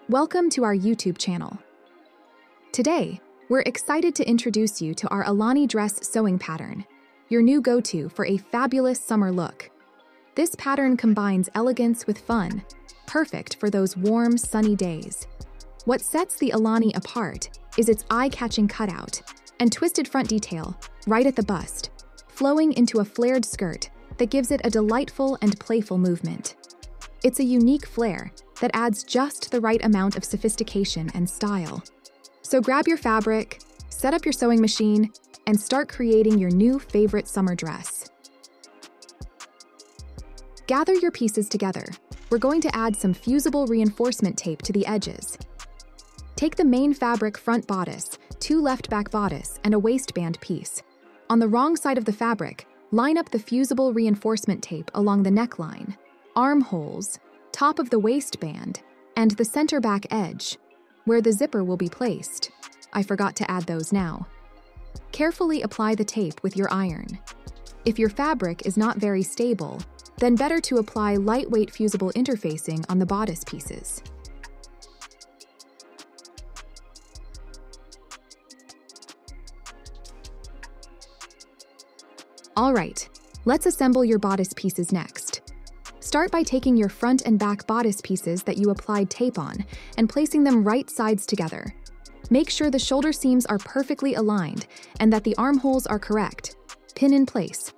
Welcome to our YouTube channel. Today, we're excited to introduce you to our Alani dress sewing pattern, your new go-to for a fabulous summer look. This pattern combines elegance with fun, perfect for those warm, sunny days. What sets the Alani apart is its eye-catching cutout and twisted front detail right at the bust, flowing into a flared skirt that gives it a delightful and playful movement. It's a unique flair that adds just the right amount of sophistication and style. So grab your fabric, set up your sewing machine, and start creating your new favorite summer dress. Gather your pieces together. We're going to add some fusible reinforcement tape to the edges. Take the main fabric front bodice, 2 left back bodice, and a waistband piece. On the wrong side of the fabric, line up the fusible reinforcement tape along the neckline, armholes, top of the waistband, and the center back edge, where the zipper will be placed. I forgot to add those now. Carefully apply the tape with your iron. If your fabric is not very stable, then better to apply lightweight fusible interfacing on the bodice pieces. All right, let's assemble your bodice pieces next. Start by taking your front and back bodice pieces that you applied tape on and placing them right sides together. Make sure the shoulder seams are perfectly aligned and that the armholes are correct. Pin in place.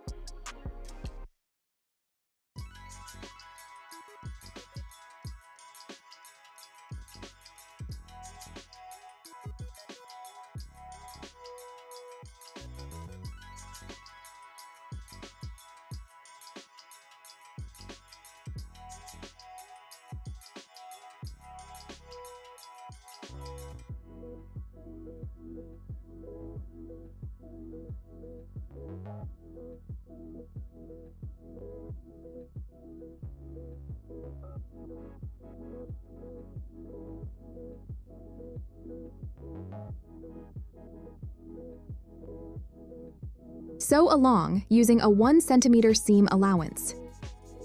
Sew along using a 1 centimeter seam allowance.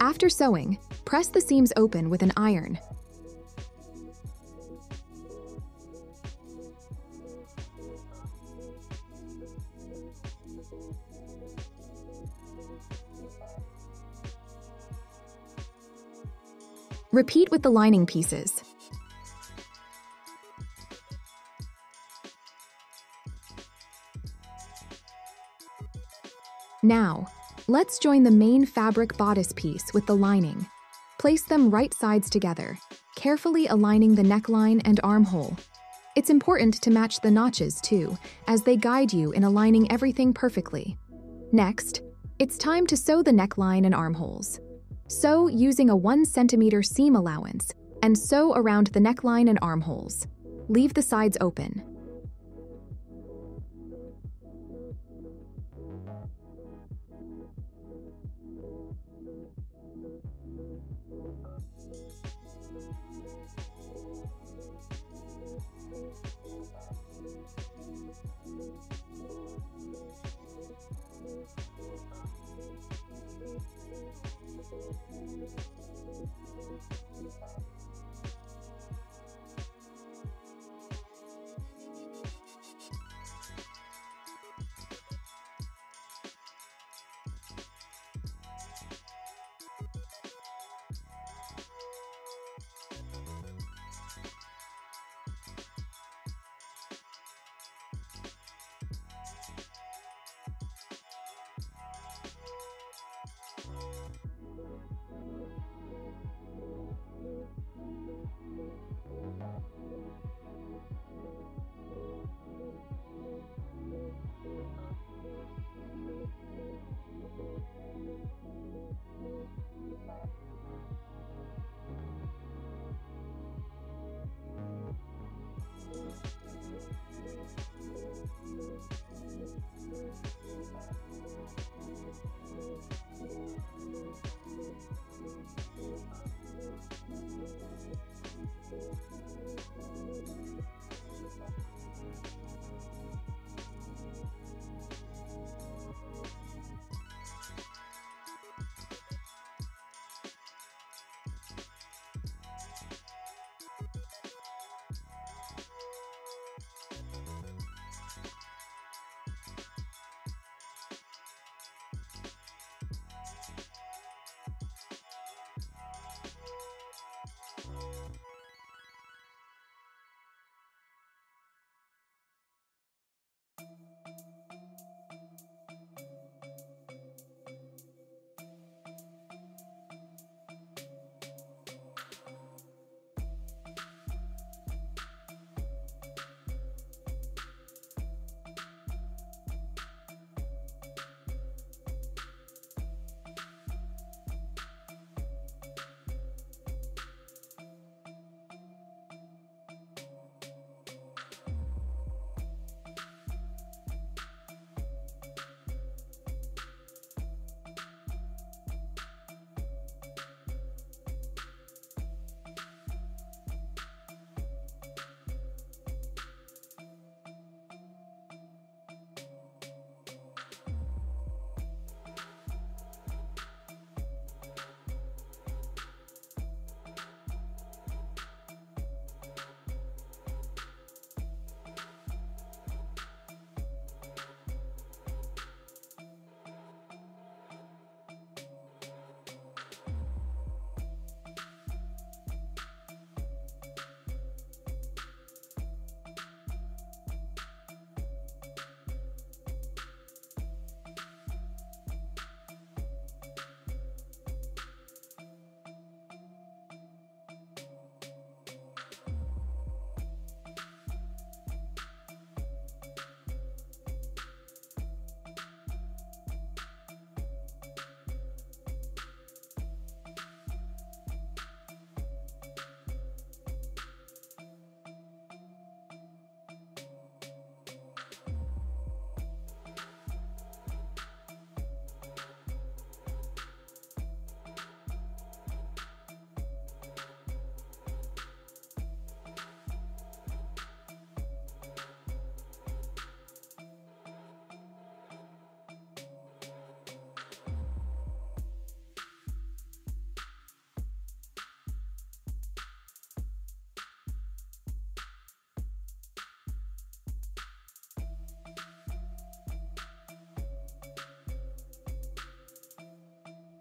After sewing, press the seams open with an iron. Repeat with the lining pieces. Now, let's join the main fabric bodice piece with the lining. Place them right sides together, carefully aligning the neckline and armhole. It's important to match the notches too, as they guide you in aligning everything perfectly. Next, it's time to sew the neckline and armholes. Sew using a 1 centimeter seam allowance and sew around the neckline and armholes. Leave the sides open.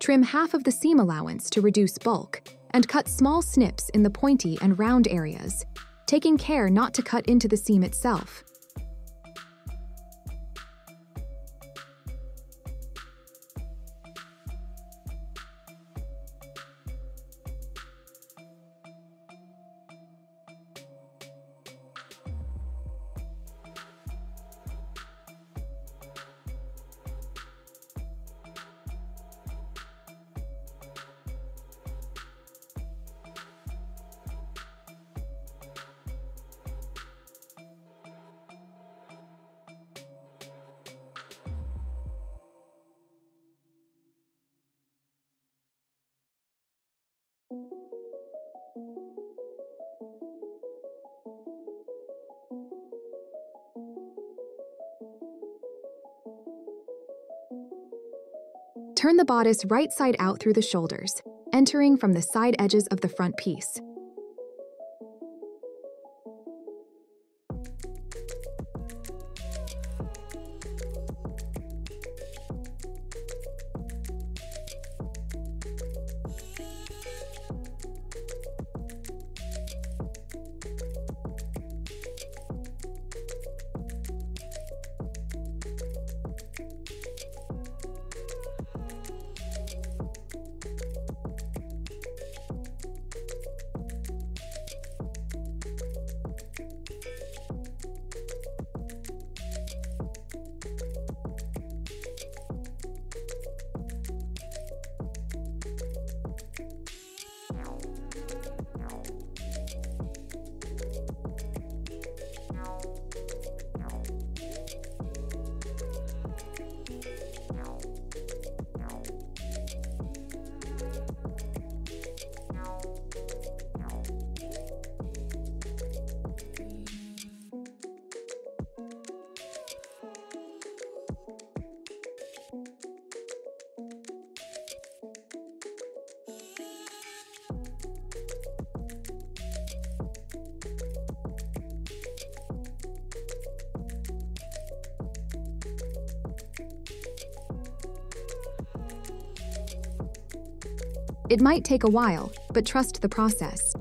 Trim half of the seam allowance to reduce bulk, and cut small snips in the pointy and round areas, taking care not to cut into the seam itself. Turn the bodice right side out through the shoulders, entering from the side edges of the front piece. It might take a while, but trust the process.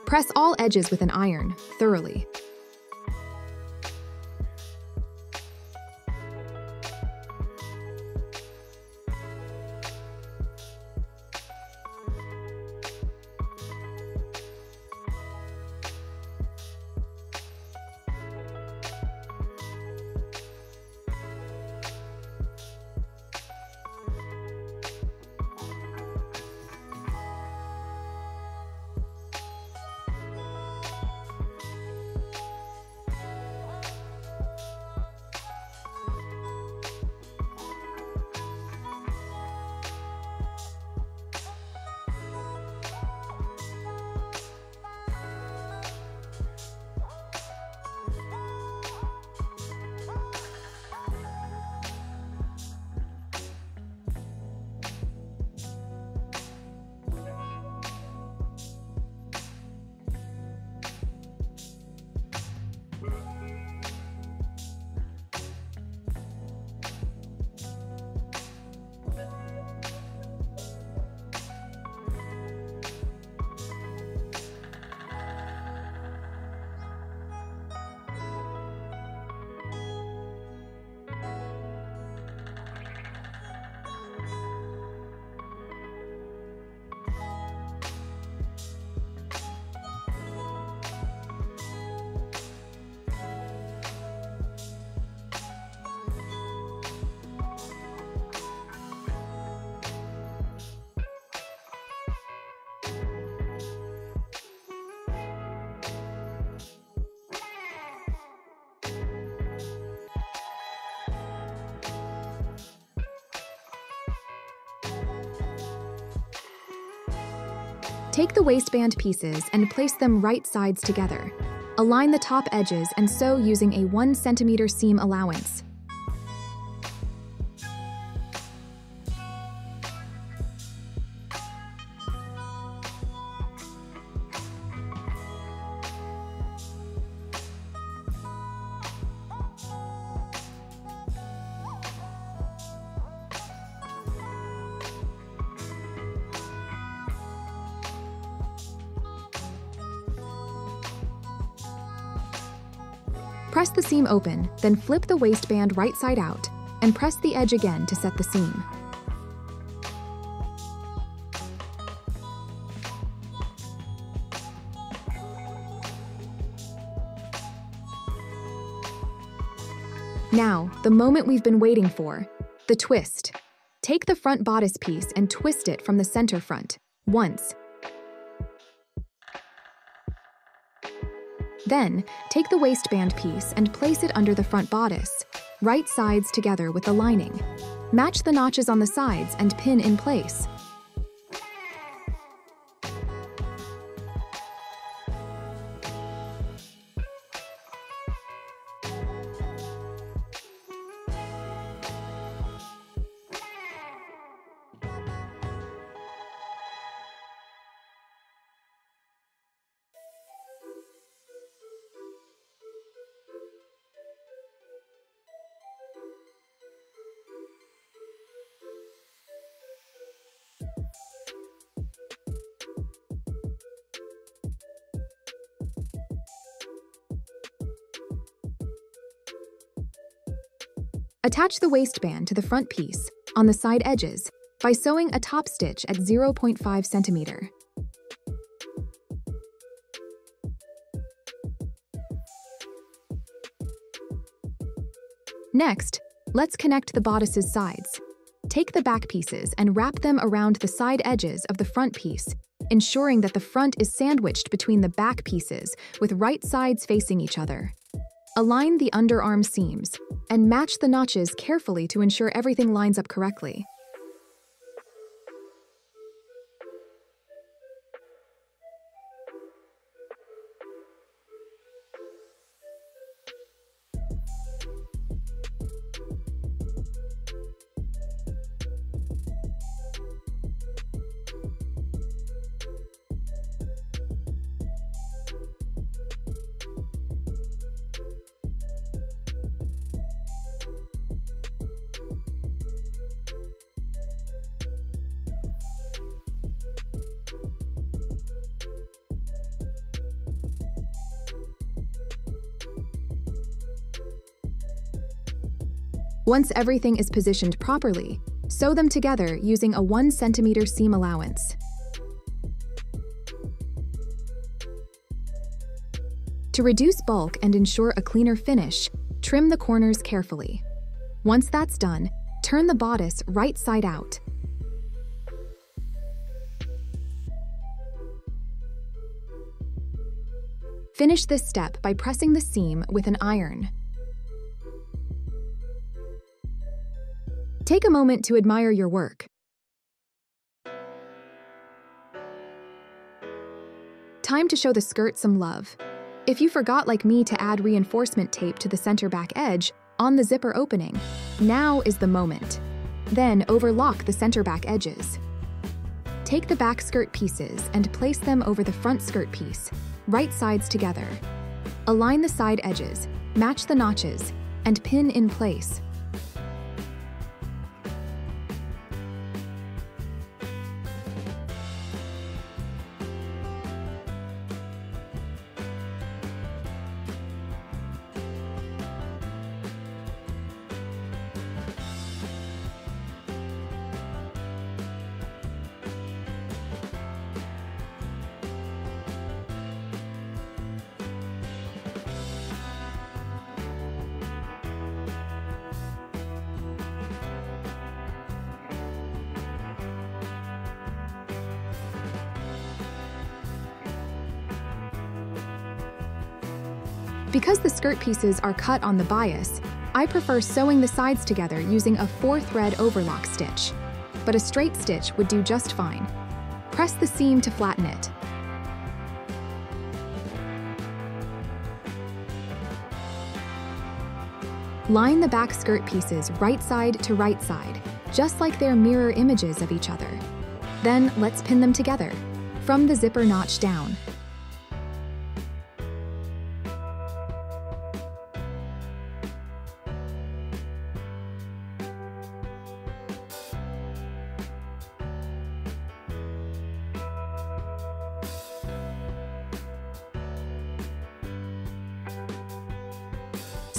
Press all edges with an iron, thoroughly. Take the waistband pieces and place them right sides together. Align the top edges and sew using a 1 centimeter seam allowance. Press the seam open, then flip the waistband right side out and press the edge again to set the seam. Now, the moment we've been waiting for, the twist. Take the front bodice piece and twist it from the center front, once. Then, take the waistband piece and place it under the front bodice, right sides together with the lining. Match the notches on the sides and pin in place. Attach the waistband to the front piece on the side edges by sewing a top stitch at 0.5 centimeter. Next, let's connect the bodice's sides. Take the back pieces and wrap them around the side edges of the front piece, ensuring that the front is sandwiched between the back pieces with right sides facing each other. Align the underarm seams and match the notches carefully to ensure everything lines up correctly. Once everything is positioned properly, sew them together using a 1 centimeter seam allowance. To reduce bulk and ensure a cleaner finish, trim the corners carefully. Once that's done, turn the bodice right side out. Finish this step by pressing the seam with an iron. Take a moment to admire your work. Time to show the skirt some love. If you forgot, like me, to add reinforcement tape to the center back edge on the zipper opening, now is the moment. Then overlock the center back edges. Take the back skirt pieces and place them over the front skirt piece, right sides together. Align the side edges, match the notches, and pin in place. Because the skirt pieces are cut on the bias, I prefer sewing the sides together using a 4-thread overlock stitch, but a straight stitch would do just fine. Press the seam to flatten it. Line the back skirt pieces right side to right side, just like they're mirror images of each other. Then let's pin them together, from the zipper notch down.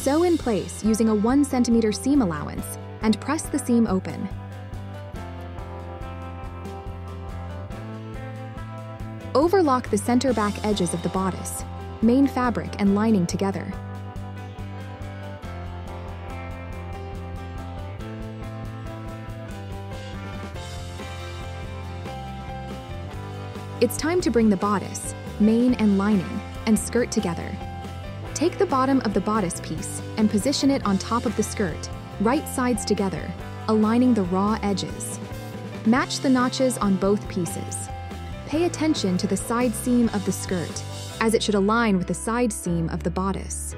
Sew in place using a 1 cm seam allowance and press the seam open. Overlock the center back edges of the bodice, main fabric and lining together. It's time to bring the bodice, main and lining, and skirt together. Take the bottom of the bodice piece and position it on top of the skirt, right sides together, aligning the raw edges. Match the notches on both pieces. Pay attention to the side seam of the skirt, as it should align with the side seam of the bodice.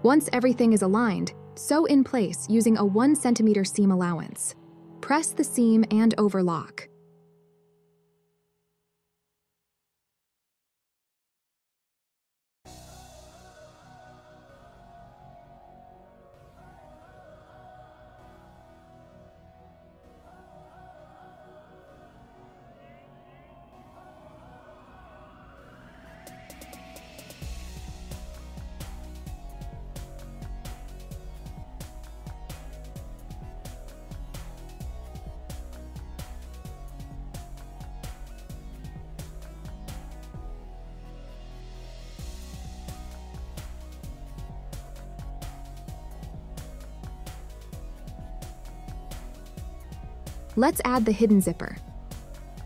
Once everything is aligned, sew in place using a 1 cm seam allowance. Press the seam and overlock. Let's add the hidden zipper.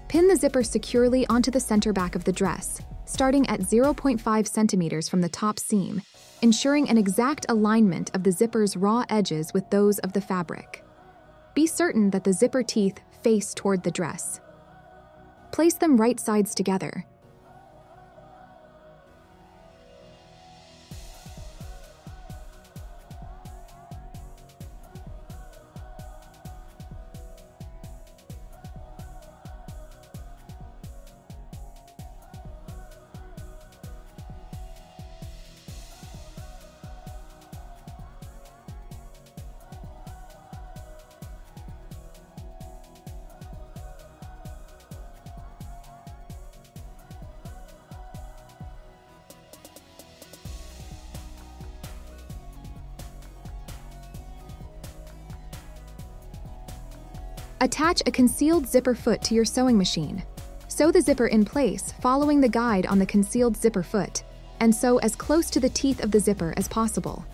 Pin the zipper securely onto the center back of the dress, starting at 0.5 centimeters from the top seam, ensuring an exact alignment of the zipper's raw edges with those of the fabric. Be certain that the zipper teeth face toward the dress. Place them right sides together. Attach a concealed zipper foot to your sewing machine. Sew the zipper in place, following the guide on the concealed zipper foot, and sew as close to the teeth of the zipper as possible.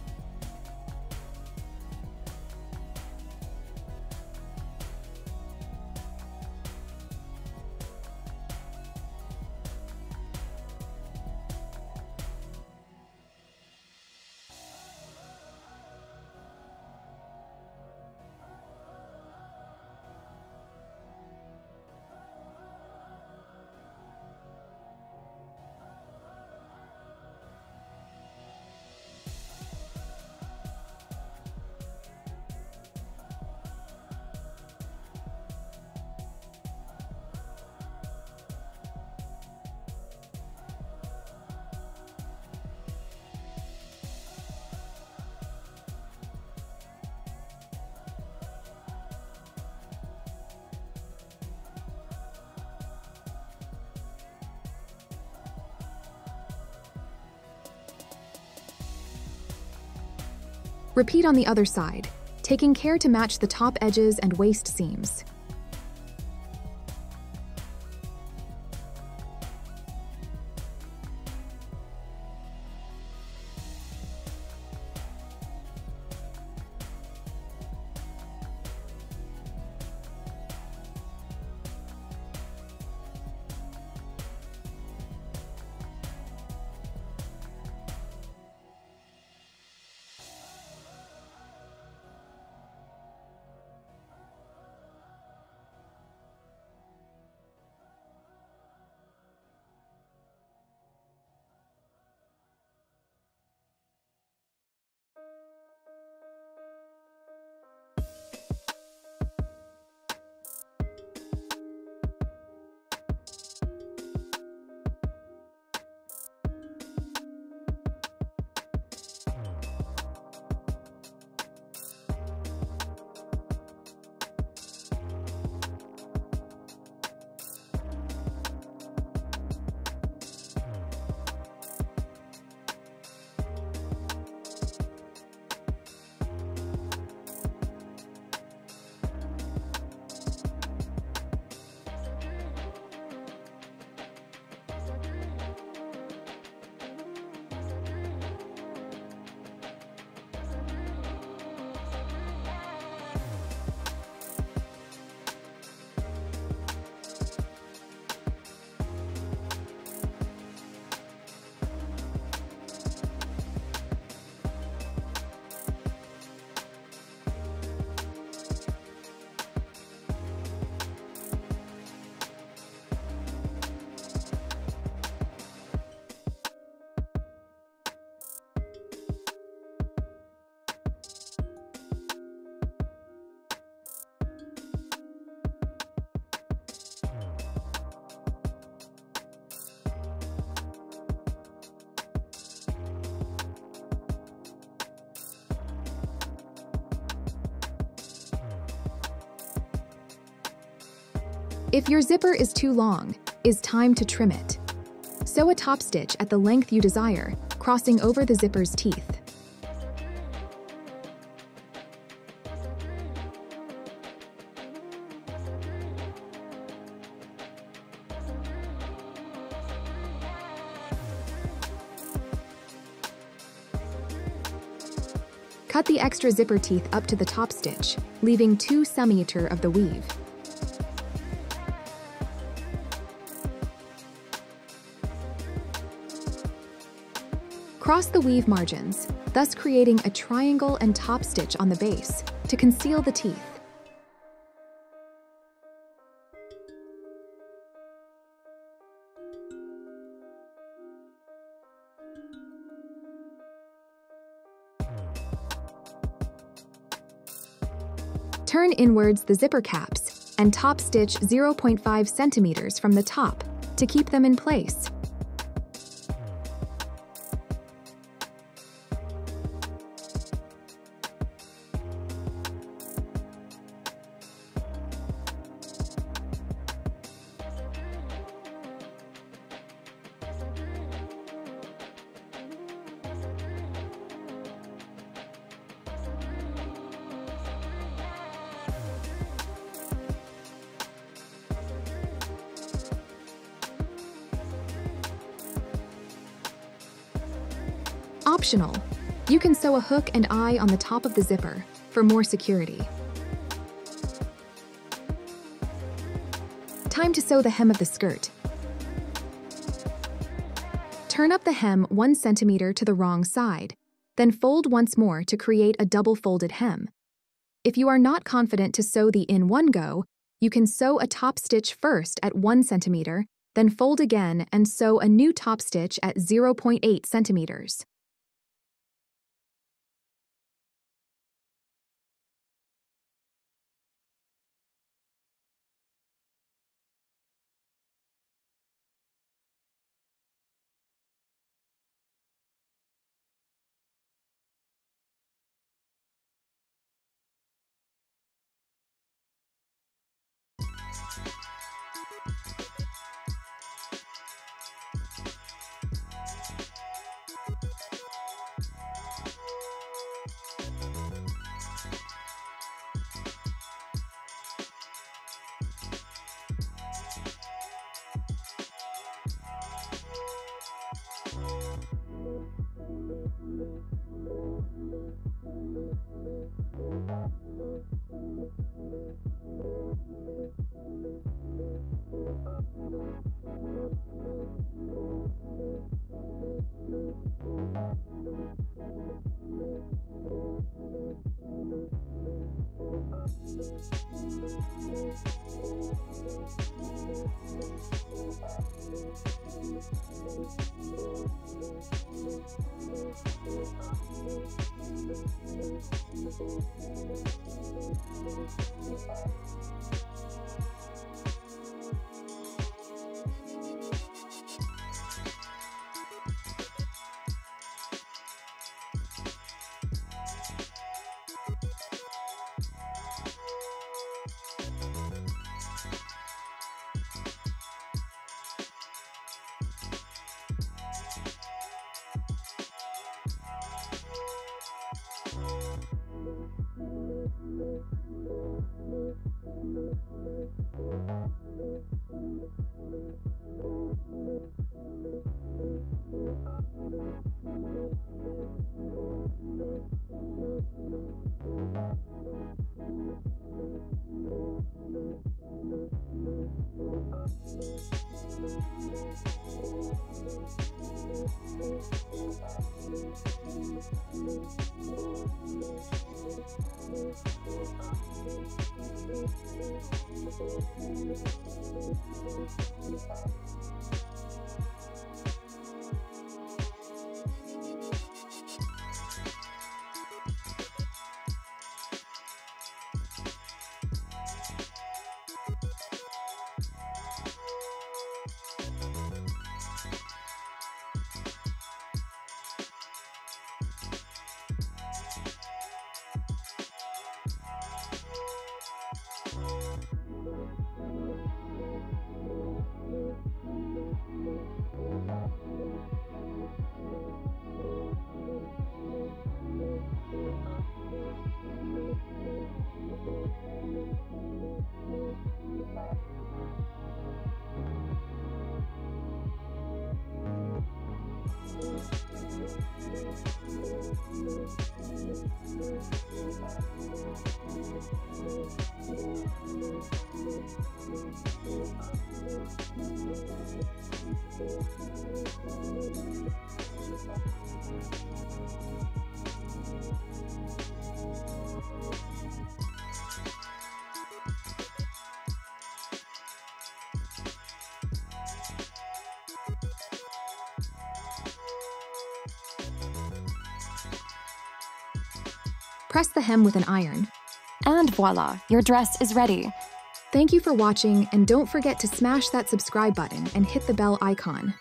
Repeat on the other side, taking care to match the top edges and waist seams. If your zipper is too long, it's time to trim it. Sew a top stitch at the length you desire, crossing over the zipper's teeth. Cut the extra zipper teeth up to the top stitch, leaving 2 cm of the weave. Cross the weave margins, thus creating a triangle and top stitch on the base to conceal the teeth. Turn inwards the zipper caps and top stitch 0.5 centimeters from the top to keep them in place. Optional, you can sew a hook and eye on the top of the zipper for more security. Time to sew the hem of the skirt. Turn up the hem 1 centimeter to the wrong side, then fold once more to create a double folded hem. If you are not confident to sew the in one go, you can sew a top stitch first at 1 centimeter, then fold again and sew a new top stitch at 0.8 centimeters. Press the hem with an iron. And voila, your dress is ready. Thank you for watching, and don't forget to smash that subscribe button and hit the bell icon.